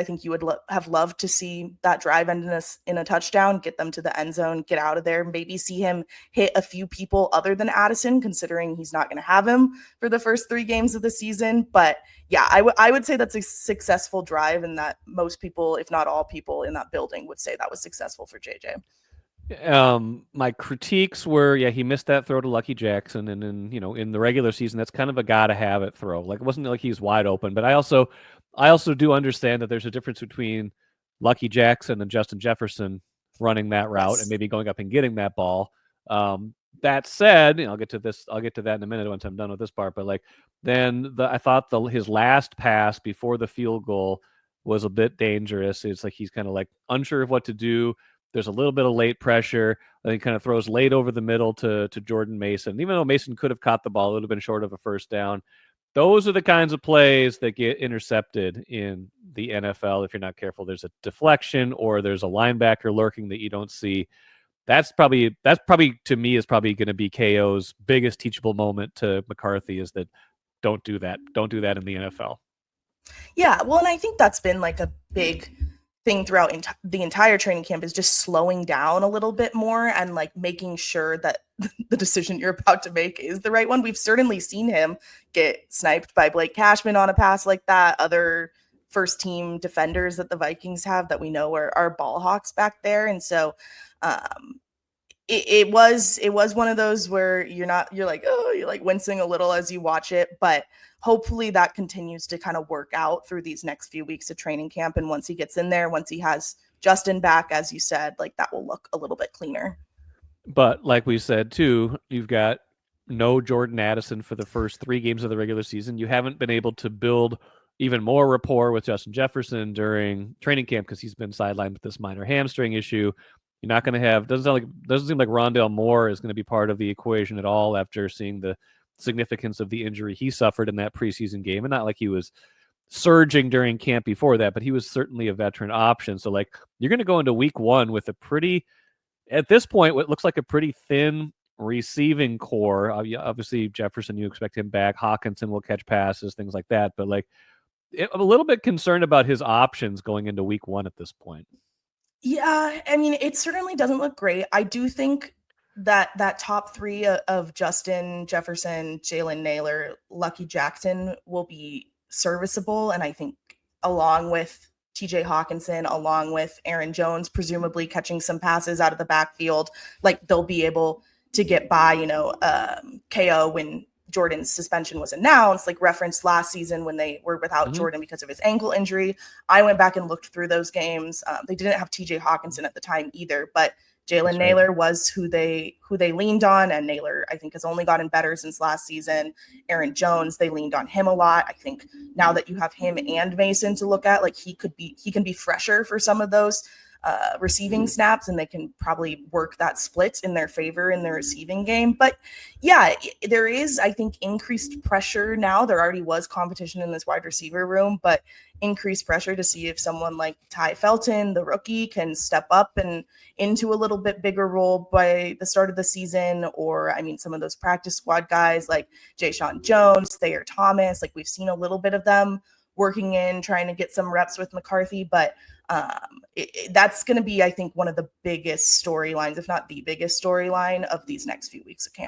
I think you would have loved to see that drive end in a touchdown, get them to the end zone, get out of there, maybe see him hit a few people other than Addison, considering he's not going to have him for the first 3 games of the season. But yeah, I would say that's a successful drive, and that most people, if not all people in that building, would say that was successful for JJ. My critiques were, he missed that throw to Lucky Jackson, and in the regular season, that's kind of a gotta have it throw. Like, it wasn't like he's wide open, but I also do understand that there's a difference between Lucky Jackson and Justin Jefferson running that route and maybe going up and getting that ball. That said, I'll get to that in a minute once I'm done with this part. But I thought his last pass before the field goal was a bit dangerous. It's like he's kind of like unsure of what to do. There's a little bit of late pressure. Then he kind of throws late over the middle to Jordan Mason. Even though Mason could have caught the ball, it would have been short of a first down. Those are the kinds of plays that get intercepted in the NFL if you're not careful. There's a deflection or there's a linebacker lurking that you don't see. That's probably to me is probably going to be KO's biggest teachable moment to McCarthy, is that don't do that. Don't do that in the NFL. Yeah, well, and I think that's been like a big thing throughout the entire training camp, is just slowing down a little bit more and like making sure that the decision you're about to make is the right one. We've certainly seen him get sniped by Blake Cashman on a pass like that. Other first team defenders that the Vikings have that we know are ball hawks back there. And so it was one of those where you're like wincing a little as you watch it, but hopefully that continues to kind of work out through these next few weeks of training camp. And once he gets in there, once he has Justin back, as you said, like that will look a little bit cleaner. But like we said too, you've got no Jordan Addison for the first 3 games of the regular season. You haven't been able to build even more rapport with Justin Jefferson during training camp because he's been sidelined with this minor hamstring issue. You're not going to have, doesn't seem like Rondale Moore is going to be part of the equation at all after seeing the significance of the injury he suffered in that preseason game. And not like he was surging during camp before that, but he was certainly a veteran option. So like, you're going to go into week 1 with at this point, what looks like a pretty thin receiving core. Obviously Jefferson, you expect him back. Hawkinson will catch passes, things like that. But like, I'm a little bit concerned about his options going into week 1 at this point. Yeah, I mean, it certainly doesn't look great. I do think that top 3 of Justin Jefferson, Jalen Nailor, Lucky Jackson will be serviceable. And I think along with TJ Hawkinson, along with Aaron Jones, presumably catching some passes out of the backfield, like they'll be able to get by, KO when Jordan's suspension was announced, like referenced last season when they were without Jordan because of his ankle injury. I went back and looked through those games. They didn't have TJ Hawkinson at the time either, but Jalen Nailor was who they leaned on, and Nailor, I think, has only gotten better since last season. Aaron Jones, they leaned on him a lot. I think now that you have him and Mason to look at, like he can be fresher for some of those receiving snaps, and they can probably work that split in their favor in their receiving game. But yeah, there is, I think, increased pressure now. There already was competition in this wide receiver room, but increased pressure to see if someone like Ty Felton, the rookie, can step up and into a little bit bigger role by the start of the season. Or, I mean, some of those practice squad guys like Ja'Shawn Jones, Thayer Thomas, like we've seen a little bit of them working in, trying to get some reps with McCarthy. But that's going to be, I think, one of the biggest storylines, if not the biggest storyline of these next few weeks of camp.